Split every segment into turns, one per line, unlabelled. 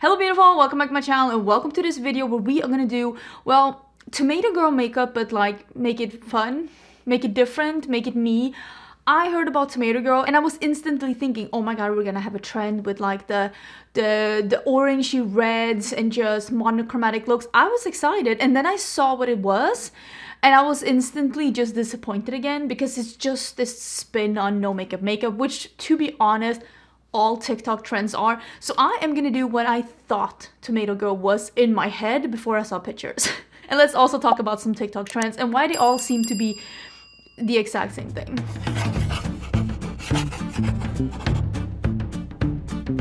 Hello beautiful, welcome back to my channel and welcome to this video where we are gonna do, well, tomato girl makeup, but like make it fun, make it different, make it me. I heard about tomato girl and I was instantly thinking, oh my god, we're gonna have a trend with like the orangey reds and just monochromatic looks. I was excited and then I saw what it was and I was instantly just disappointed again because it's just this spin on no makeup makeup, which to be honest, all TikTok trends are. So I am gonna do what I thought tomato girl was in my head before I saw pictures. And let's also talk about some TikTok trends and why they all seem to be the exact same thing.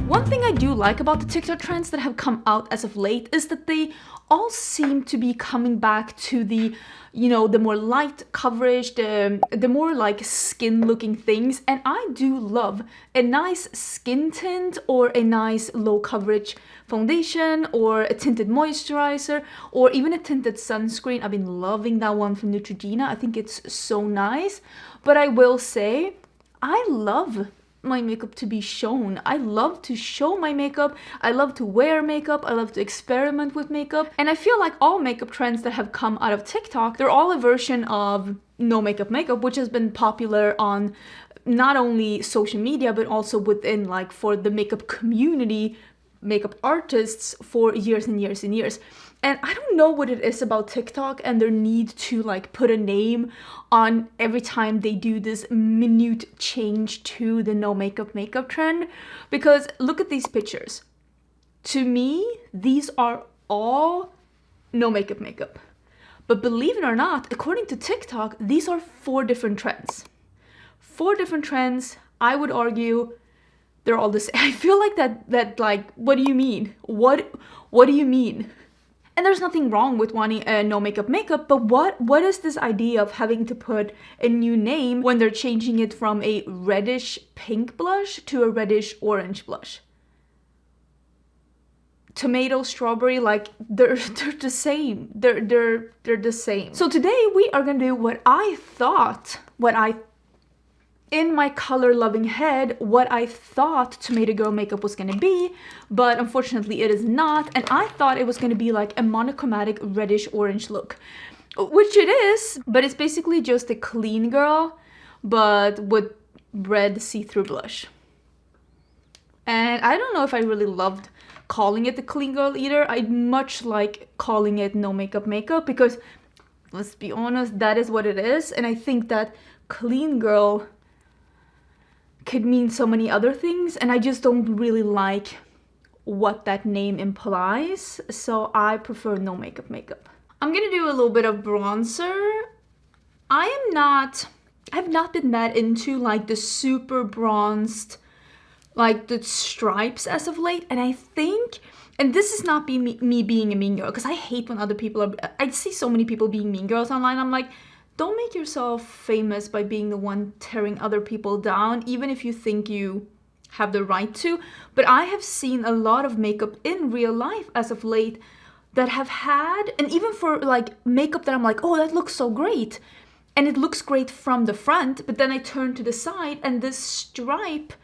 One thing I do like about the TikTok trends that have come out as of late is that they all seem to be coming back to the, you know, the more light coverage, the more like skin looking things. And I do love a nice skin tint or a nice low coverage foundation or a tinted moisturizer or even a tinted sunscreen. I've been loving that one from Neutrogena. I think it's so nice. But I will say, I love my makeup to be shown. I love to show my makeup. I love to wear makeup. I love to experiment with makeup. And I feel like all makeup trends that have come out of TikTok, they're all a version of no makeup makeup, which has been popular on not only social media, but also within like for the makeup community, makeup artists for years and years and years. And I don't know what it is about TikTok and their need to like put a name on every time they do this minute change to the no makeup makeup trend. Because look at these pictures. To me, these are all no makeup makeup. But believe it or not, according to TikTok, these are 4 different trends. 4 different trends. I would argue they're all the same. I feel like that like, what do you mean? What do you mean? And there's nothing wrong with wanting a no makeup makeup, but what is this idea of having to put a new name when they're changing it from a reddish pink blush to a reddish orange blush? Tomato, strawberry, like they're the same. They're the same. So today we are gonna do what I thought, in my color loving head, what I thought tomato girl makeup was gonna be, but unfortunately it is not. And I thought it was gonna be like a monochromatic reddish orange look, which it is, but it's basically just a clean girl but with red see-through blush. And I don't know if I really loved calling it the clean girl either. I much like calling it no makeup makeup because let's be honest, that is what it is. And I think that clean girl could mean so many other things and I just don't really like what that name implies, so I prefer no makeup makeup. I'm gonna do a little bit of bronzer. I've not been that into like the super bronzed, like the stripes as of late, and I think, and this is not me being a mean girl, because I hate when other people are, I see so many people being mean girls online. I'm like, don't make yourself famous by being the one tearing other people down, even if you think you have the right to. But I have seen a lot of makeup in real life as of late that have had, and even for like makeup that I'm like, oh, that looks so great. And it looks great from the front, but then I turn to the side and this stripe,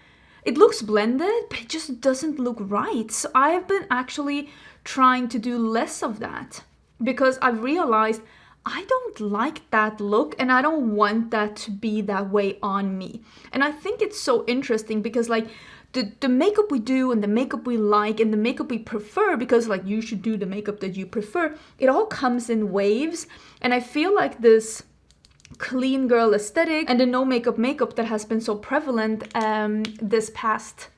it looks blended, but it just doesn't look right. So I've been actually trying to do less of that because I've realized I don't like that look and I don't want that to be that way on me. And I think it's so interesting because like the makeup we do and the makeup we like and the makeup we prefer, because like you should do the makeup that you prefer, it all comes in waves. And I feel like this clean girl aesthetic and the no makeup makeup that has been so prevalent this past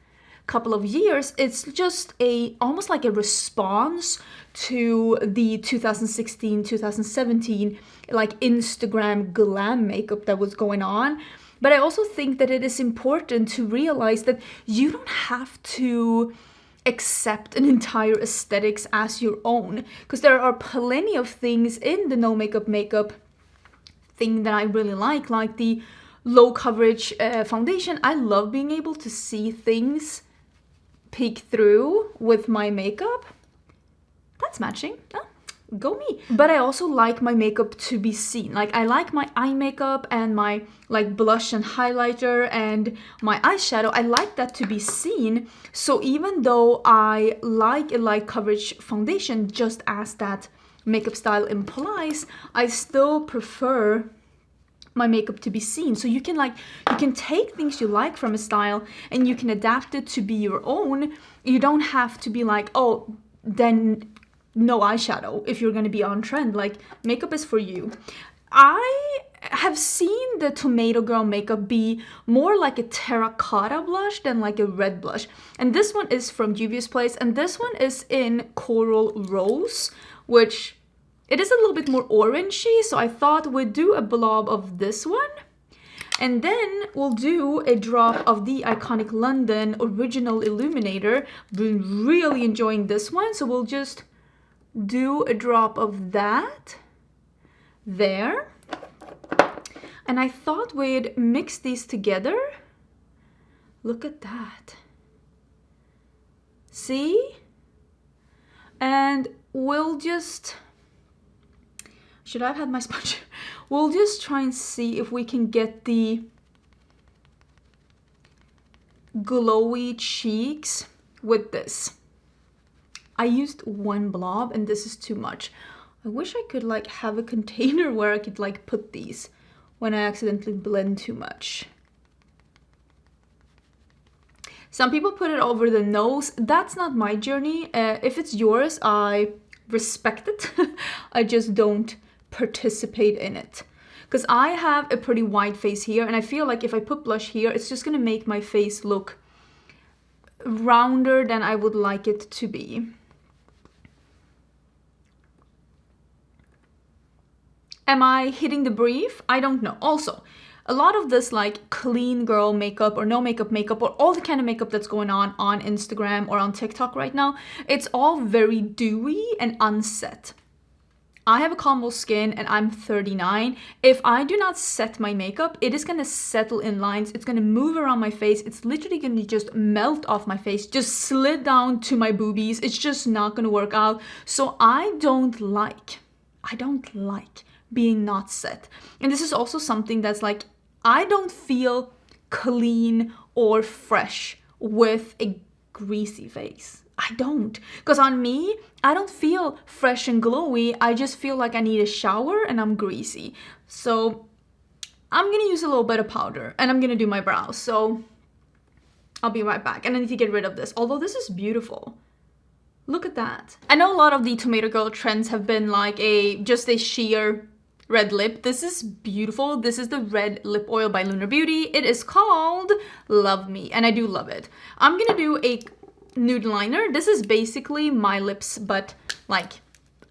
couple of years, it's just almost like a response to the 2016-2017 like Instagram glam makeup that was going on. But I also think that it is important to realize that you don't have to accept an entire aesthetics as your own, because there are plenty of things in the no makeup makeup thing that I really like the low coverage foundation. I love being able to see things peek through with my makeup. That's matching. Oh, go me. But I also like my makeup to be seen. Like I like my eye makeup and my like blush and highlighter and my eyeshadow. I like that to be seen. So even though I like a light coverage foundation, just as that makeup style implies, I still prefer my makeup to be seen. So you can take things you like from a style and you can adapt it to be your own. You don't have to be like, oh, then no eyeshadow if you're going to be on trend. Like, makeup is for you. I have seen the Tomato Girl makeup be more like a terracotta blush than like a red blush. And this one is from Juvia's Place, and this one is in Coral Rose, which it is a little bit more orangey, so I thought we'd do a blob of this one. And then we'll do a drop of the iconic London Original Illuminator. Been really enjoying this one, so we'll just do a drop of that there. And I thought we'd mix these together. Look at that. See? And we'll just... Should I have had my sponge? We'll just try and see if we can get the glowy cheeks with this. I used one blob and this is too much. I wish I could like have a container where I could like put these when I accidentally blend too much. Some people put it over the nose. That's not my journey. If it's yours, I respect it. I just don't participate in it. Because I have a pretty wide face here, and I feel like if I put blush here, it's just gonna make my face look rounder than I would like it to be. Am I hitting the brief? I don't know. Also, a lot of this like clean girl makeup or no makeup or all the kind of makeup that's going on Instagram or on TikTok right now, it's all very dewy and unset. I have a combo skin and I'm 39. If I do not set my makeup, it is gonna settle in lines. It's gonna move around my face. It's literally gonna just melt off my face, just slid down to my boobies. It's just not gonna work out. So I don't like being not set. And this is also something that's like, I don't feel clean or fresh with a greasy face. I don't. Because on me, I don't feel fresh and glowy. I just feel like I need a shower and I'm greasy. So I'm going to use a little bit of powder and I'm going to do my brows. So I'll be right back. And I need to get rid of this. Although this is beautiful. Look at that. I know a lot of the Tomato Girl trends have been like just a sheer red lip. This is beautiful. This is the red lip oil by Lunar Beauty. It is called Love Me, and I do love it. I'm gonna do a nude liner. This is basically my lips, but like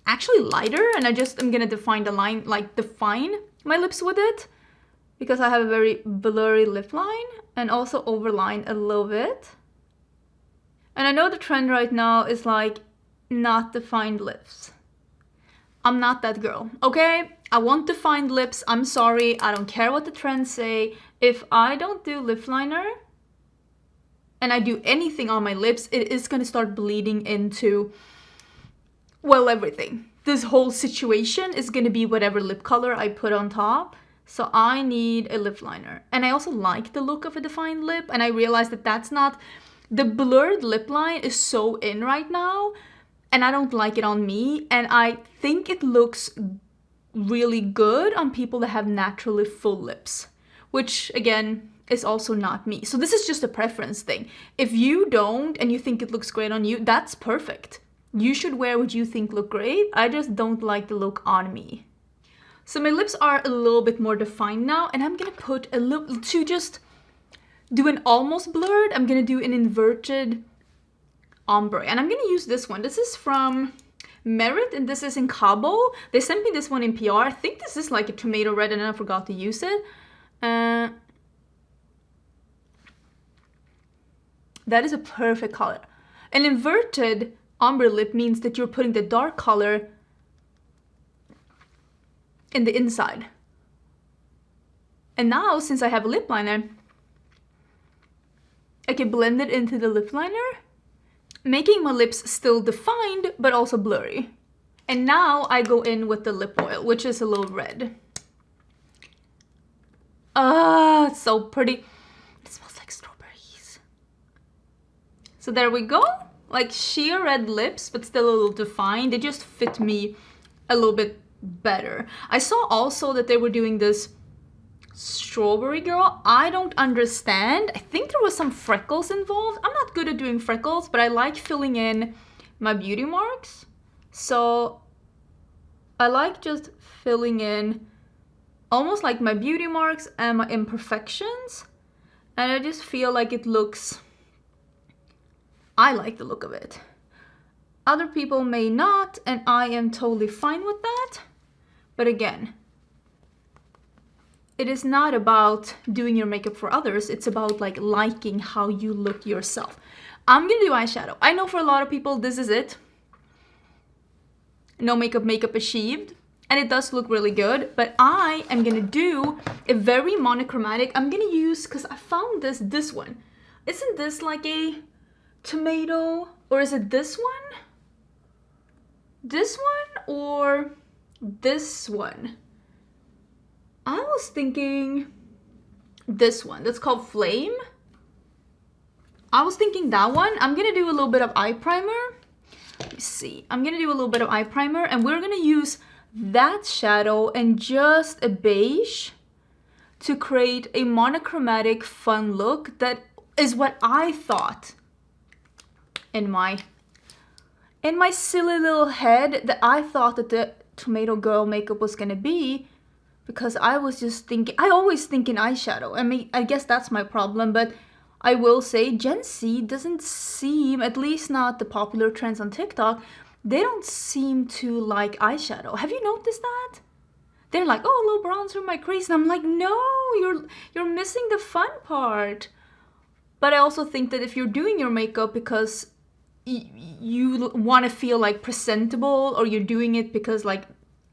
actually lighter, and I'm gonna define the line, like define my lips with it, because I have a very blurry lip line, and also overline a little bit. And I know the trend right now is like not defined lips. I'm not that girl, okay? I want defined lips. I'm sorry. I don't care what the trends say. If I don't do lip liner and I do anything on my lips, it is going to start bleeding into, well, everything. This whole situation is going to be whatever lip color I put on top. So I need a lip liner. And I also like the look of a defined lip. And I realized that that's not... The blurred lip line is so in right now. And I don't like it on me. And I think it looks really good on people that have naturally full lips, which again is also not me. So this is just a preference thing. If you don't and you think it looks great on you, that's perfect. You should wear what you think look great. I just don't like the look on me. So my lips are a little bit more defined now, and I'm gonna put a little to just do an almost blurred. I'm gonna do an inverted ombre, and I'm gonna use this one. This is from Merit, and this is in Cabo. They sent me this one in PR. I think this is like a tomato red, and I forgot to use it. That is a perfect color. An inverted ombre lip means that you're putting the dark color in the inside. And now, since I have a lip liner, I can blend it into the lip liner, making my lips still defined, but also blurry. And now I go in with the lip oil, which is a little red. Ah, it's so pretty. It smells like strawberries. So there we go. Like sheer red lips, but still a little defined. They just fit me a little bit better. I saw also that they were doing this Strawberry Girl. I don't understand. I think there was some freckles involved. I'm not good at doing freckles, but I like filling in my beauty marks. So I like just filling in almost like my beauty marks and my imperfections. And I just feel like it looks... I like the look of it. Other people may not, and I am totally fine with that. But again, it is not about doing your makeup for others. It's about like liking how you look yourself. I'm gonna do eyeshadow. I know for a lot of people this is it. No makeup, makeup achieved. And it does look really good, but I am gonna do a very monochromatic. I'm gonna use, because I found this one. Isn't this like a tomato, or is it this one? This one or this one? I was thinking this one. That's called Flame. I was thinking that one. I'm gonna do a little bit of eye primer. Let me see. I'm gonna do a little bit of eye primer, and we're gonna use that shadow and just a beige to create a monochromatic fun look. That is what I thought in my silly little head, that I thought that the Tomato Girl makeup was gonna be, because I was just thinking, I always think in eyeshadow. I mean, I guess that's my problem, but I will say Gen Z doesn't seem, at least not the popular trends on TikTok, they don't seem to like eyeshadow. Have you noticed that? They're like, oh, a little bronzer in my crease. And I'm like, no, you're missing the fun part. But I also think that if you're doing your makeup because you want to feel like presentable, or you're doing it because like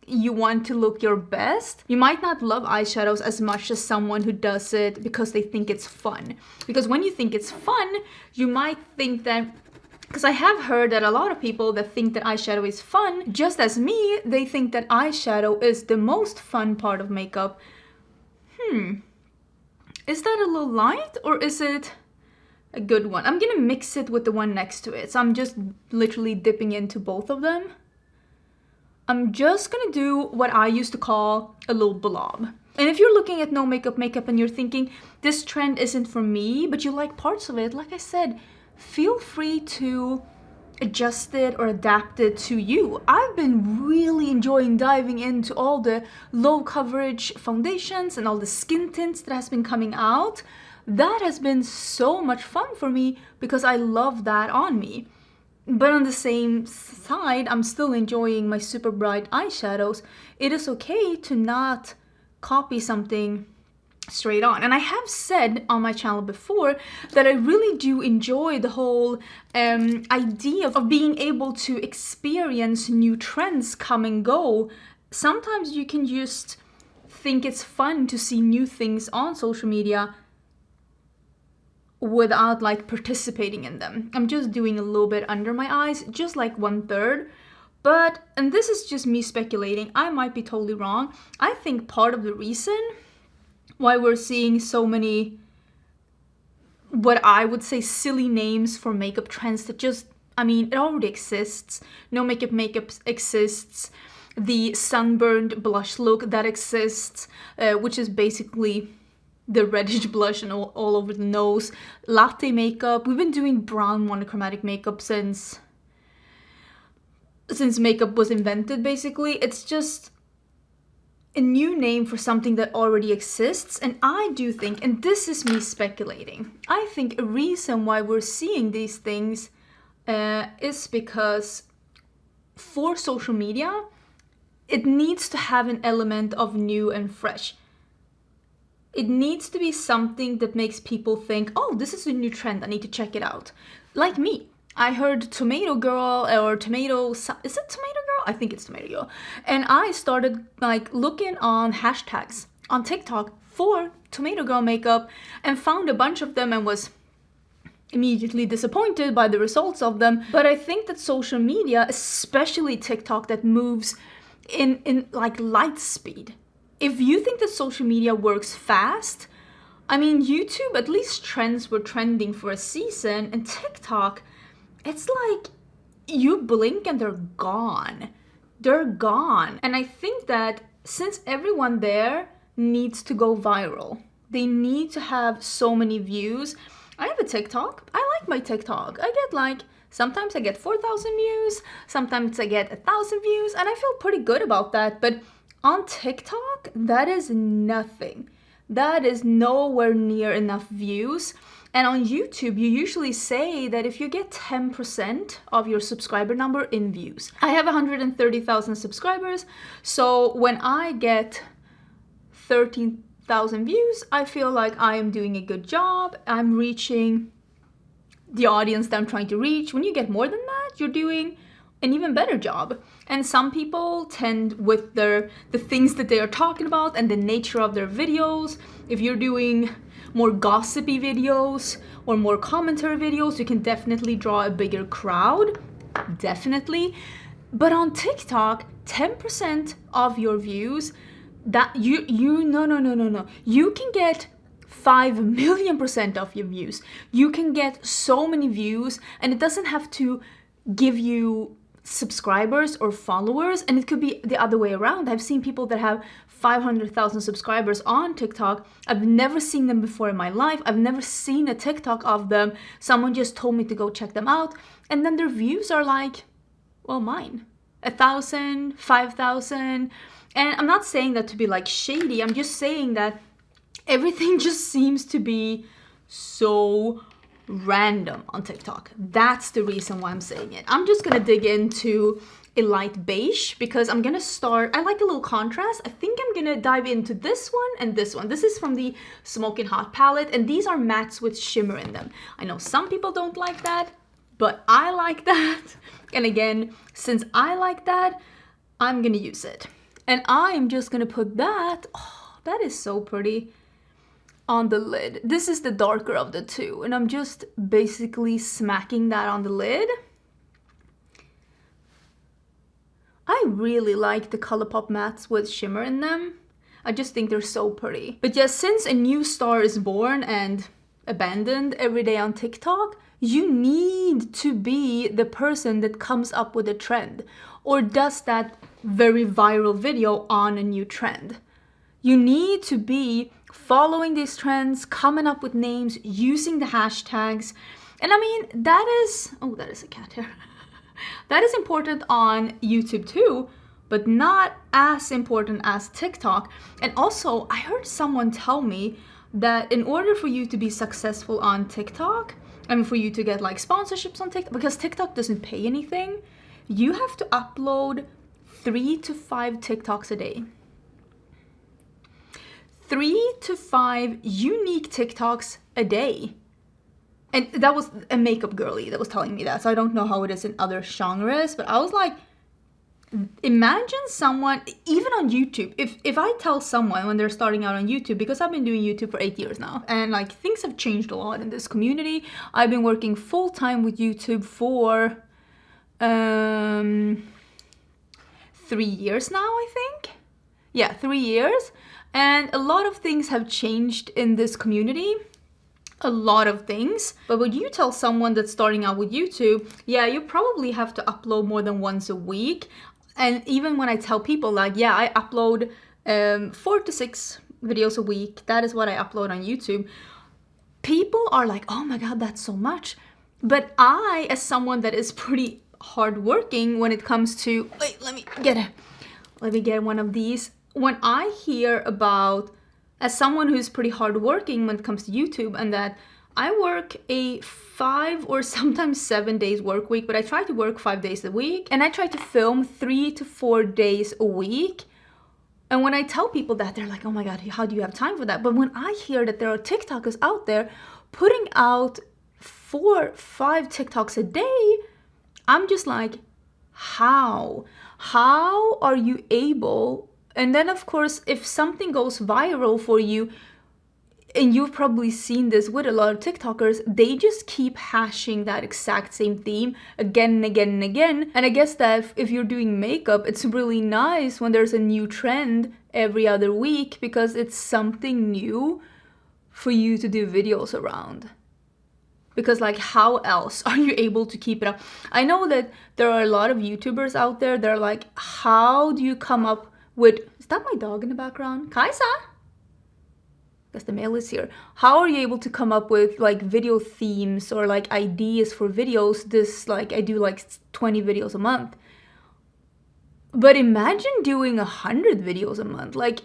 you want to look your best, you might not love eyeshadows as much as someone who does it because they think it's fun. Because when you think it's fun, you might think that, because I have heard that a lot of people that think that eyeshadow is fun, just as me, they think that eyeshadow is the most fun part of makeup. Is that a little light, or is it a good one? I'm gonna mix it with the one next to it. So I'm just literally dipping into both of them. I'm just gonna do what I used to call a little blob. And if you're looking at no makeup and you're thinking, this trend isn't for me, but you like parts of it, like I said, feel free to adjust it or adapt it to you. I've been really enjoying diving into all the low coverage foundations and all the skin tints that has been coming out. That has been so much fun for me because I love that on me. But on the same side, I'm still enjoying my super bright eyeshadows. It is okay to not copy something straight on. And I have said on my channel before that I really do enjoy the whole idea of being able to experience new trends come and go. Sometimes you can just think it's fun to see new things on social media without like participating in them. I'm just doing a little bit under my eyes, just like 1/3. But, and this is just me speculating, I might be totally wrong. I think part of the reason why we're seeing so many, what I would say, silly names for makeup trends that just, I mean, it already exists. No makeup exists. The sunburned blush look, that exists, which is basically the reddish blush and all over the nose. Latte makeup. We've been doing brown monochromatic makeup since makeup was invented, basically. It's just a new name for something that already exists. And I do think, and this is me speculating, I think a reason why we're seeing these things is because for social media, it needs to have an element of new and fresh. It needs to be something that makes people think, oh, this is a new trend, I need to check it out. Like me. I heard Tomato Girl or Tomato... Is it Tomato Girl? I think it's Tomato Girl. And I started like looking on hashtags on TikTok for Tomato Girl makeup and found a bunch of them and was immediately disappointed by the results of them. But I think that social media, especially TikTok, that moves in like light speed. If you think that social media works fast, I mean, YouTube, at least trends were trending for a season, and TikTok, it's like you blink and they're gone. They're gone. And I think that since everyone there needs to go viral, they need to have so many views. I have a TikTok. I like my TikTok. I get like, sometimes I get 4,000 views, sometimes I get 1,000 views, and I feel pretty good about that. But on TikTok, that is nothing. That is nowhere near enough views. And on YouTube, you usually say that if you get 10% of your subscriber number in views. I have 130,000 subscribers, so when I get 13,000 views, I feel like I am doing a good job. I'm reaching the audience that I'm trying to reach. When you get more than that, you're doing an even better job. And some people tend with the things that they are talking about and the nature of their videos. If you're doing more gossipy videos or more commentary videos, you can definitely draw a bigger crowd, definitely. But on TikTok, 10% of your views, that no, you can get 5 million% of your views. You can get so many views, and it doesn't have to give you subscribers or followers, and it could be the other way around. I've seen people that have 500,000 subscribers on TikTok. I've never seen them before in my life. I've never seen a TikTok of them. Someone just told me to go check them out, and then their views are like, well, mine, 1,000, 5,000. And I'm not saying that to be like shady. I'm just saying that everything just seems to be so random on TikTok. That's the reason why I'm saying it. I'm just gonna dig into a light beige because I'm gonna start, I like a little contrast. I think I'm gonna dive into this one and this one. This is from the Smoking Hot palette, and these are mattes with shimmer in them. I know some people don't like that, but I like that. And again, since I like that, I'm gonna use it. And I am just gonna put that, oh, that is so pretty, on the lid. This is the darker of the two, and I'm just basically smacking that on the lid. I really like the ColourPop mattes with shimmer in them. I just think they're so pretty. But yes, since a new star is born and abandoned every day on TikTok, you need to be the person that comes up with a trend or does that very viral video on a new trend. You need to be following these trends, coming up with names, using the hashtags. And I mean, that is, oh, that is a cat hair. That is important on YouTube too, but not as important as TikTok. And also, I heard someone tell me that in order for you to be successful on TikTok, and for you to get like sponsorships on TikTok, because TikTok doesn't pay anything, you have to upload 3 to 5 TikToks a day. 3 to 5 unique TikToks a day. And that was a makeup girly that was telling me that, so I don't know how it is in other genres, but I was like, imagine someone, even on YouTube, if I tell someone when they're starting out on YouTube, because I've been doing YouTube for 8 years now, and like things have changed a lot in this community. I've been working full-time with YouTube for 3 years now, I think. Yeah, 3 years. And a lot of things have changed in this community. A lot of things. But when you tell someone that's starting out with YouTube, yeah, you probably have to upload more than once a week. And even when I tell people like, yeah, I upload 4 to 6 videos a week, that is what I upload on YouTube, people are like, oh my god, that's so much. But I, as someone that is pretty hardworking when it comes to, wait, let me get one of these. When I hear about, as someone who's pretty hardworking when it comes to YouTube, and that I work a 5 or sometimes 7 days work week, but I try to work 5 days a week, and I try to film 3 to 4 days a week. And when I tell people that, they're like, oh my god, how do you have time for that? But when I hear that there are TikTokers out there putting out 4, 5 TikToks a day, I'm just like, how? How are you able? And then of course, if something goes viral for you, and you've probably seen this with a lot of TikTokers, they just keep hashing that exact same theme again and again and again. And I guess that if you're doing makeup, it's really nice when there's a new trend every other week, because it's something new for you to do videos around. Because like, how else are you able to keep it up? I know that there are a lot of YouTubers out there that are like, how do you come up with... Is that my dog in the background? Kaisa? Guess the mail is here. How are you able to come up with like video themes or like ideas for videos? This, like, I do like 20 videos a month. But imagine doing 100 videos a month. Like,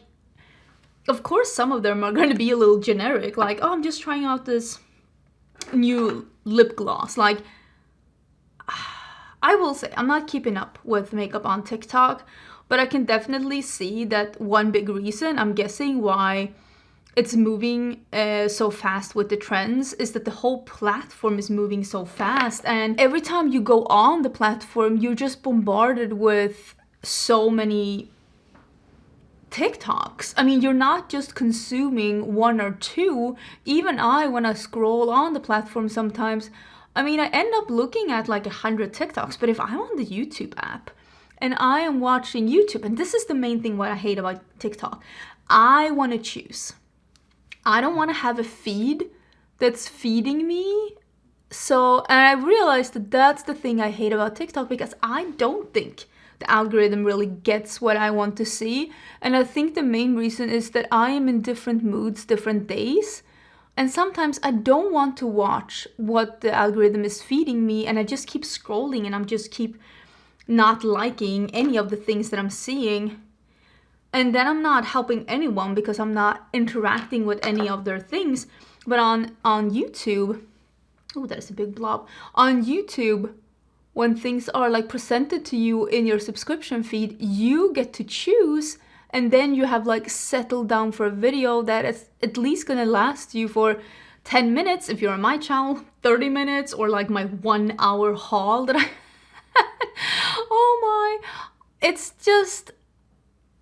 of course, some of them are going to be a little generic. Like, oh, I'm just trying out this new lip gloss. Like, I will say, I'm not keeping up with makeup on TikTok, but I can definitely see that one big reason, I'm guessing, why it's moving so fast with the trends is that the whole platform is moving so fast. And every time you go on the platform, you're just bombarded with so many TikToks. I mean, you're not just consuming one or two. Even I, when I scroll on the platform sometimes, I mean, I end up looking at like 100 TikToks. But if I'm on the YouTube app and I am watching YouTube, and this is the main thing what I hate about TikTok, I want to choose. I don't want to have a feed that's feeding me. So, and I realized that that's the thing I hate about TikTok, because I don't think the algorithm really gets what I want to see. And I think the main reason is that I am in different moods, different days. And sometimes I don't want to watch what the algorithm is feeding me, and I just keep scrolling and I'm just keep not liking any of the things that I'm seeing. And then I'm not helping anyone because I'm not interacting with any of their things. But on YouTube, oh, that is a big blob. On YouTube, when things are like presented to you in your subscription feed, you get to choose, and then you have like settled down for a video that is at least gonna last you for 10 minutes if you're on my channel, 30 minutes, or like my 1 hour haul that I had. Oh my, it's just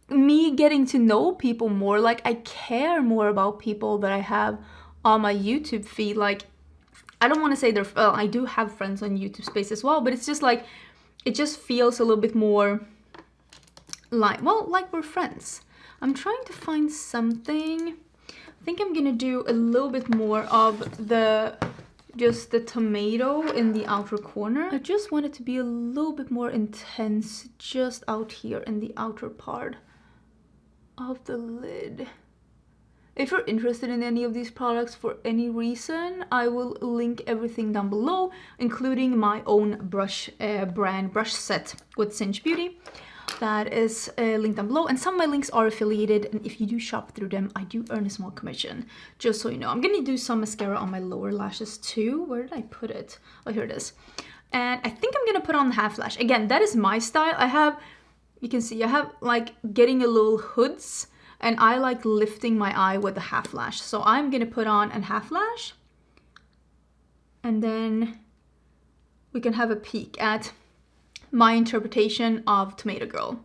me getting to know people more. Like, I care more about people that I have on my YouTube feed. Like, I don't want to say I do have friends on YouTube space as well, but it's just like, it just feels a little bit more like, well, like we're friends. I'm trying to find something. I think I'm gonna do a little bit more of just the tomato in the outer corner. I just want it to be a little bit more intense just out here in the outer part of the lid. If you're interested in any of these products for any reason, I will link everything down below, including my own brush brand brush set with Cinch Beauty. That is linked down below, and some of my links are affiliated, and if you do shop through them, I do earn a small commission, just so you know. I'm gonna do some mascara on my lower lashes too. Where did I put it? Oh, here it is. And I think I'm gonna put on half lash. Again, that is my style. I have, you can see, I have like getting a little hoods, and I like lifting my eye with the half lash. So I'm gonna put on a half lash, and then we can have a peek at my interpretation of Tomato Girl.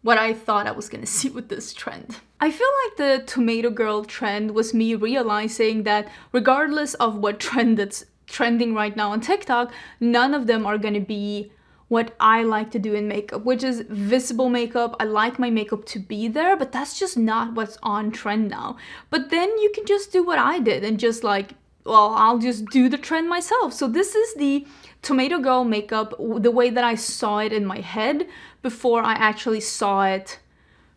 What I thought I was gonna see with this trend. I feel like the Tomato Girl trend was me realizing that regardless of what trend that's trending right now on TikTok, none of them are gonna be what I like to do in makeup, which is visible makeup. I like my makeup to be there, but that's just not what's on trend now. But then you can just do what I did and just like, well, I'll just do the trend myself. So this is the Tomato Girl makeup, the way that I saw it in my head before I actually saw it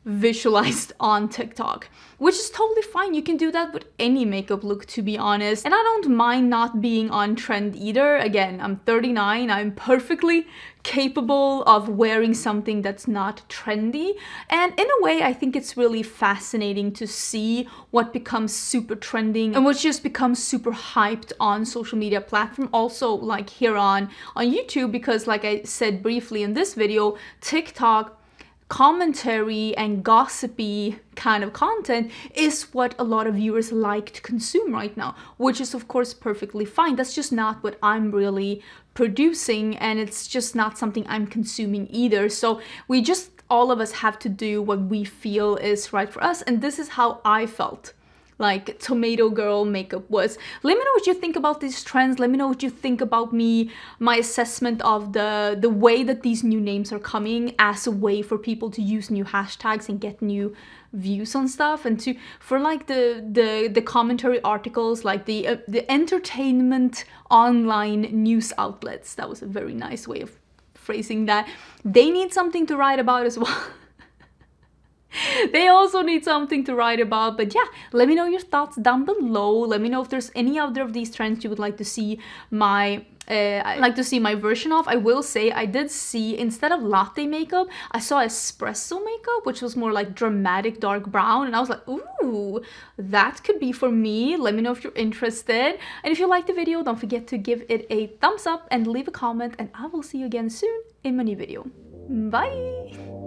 visualized on TikTok, which is totally fine. You can do that with any makeup look, to be honest. And I don't mind not being on trend either. Again, I'm 39. I'm perfectly capable of wearing something that's not trendy. And in a way, I think it's really fascinating to see what becomes super trending and what just becomes super hyped on social media platform. Also, like here on YouTube, because like I said briefly in this video, TikTok commentary and gossipy kind of content is what a lot of viewers like to consume right now, which is of course perfectly fine. That's just not what I'm really producing, and it's just not something I'm consuming either. So we just, all of us have to do what we feel is right for us, and this is how I felt like tomato girl makeup was. Let me know what you think about these trends. Let me know what you think about me, my assessment of the way that these new names are coming as a way for people to use new hashtags and get new views on stuff, and for like the commentary articles, like the entertainment online news outlets. That was a very nice way of phrasing that. They need something to write about as well. They also need something to write about. But yeah, let me know your thoughts down below. Let me know if there's any other of these trends you would like to see my version of. I will say I did see, instead of latte makeup, I saw espresso makeup, which was more like dramatic dark brown, and I was like, ooh, that could be for me. Let me know if you're interested. And if you liked the video, don't forget to give it a thumbs up and leave a comment, and I will see you again soon in my new video. Bye!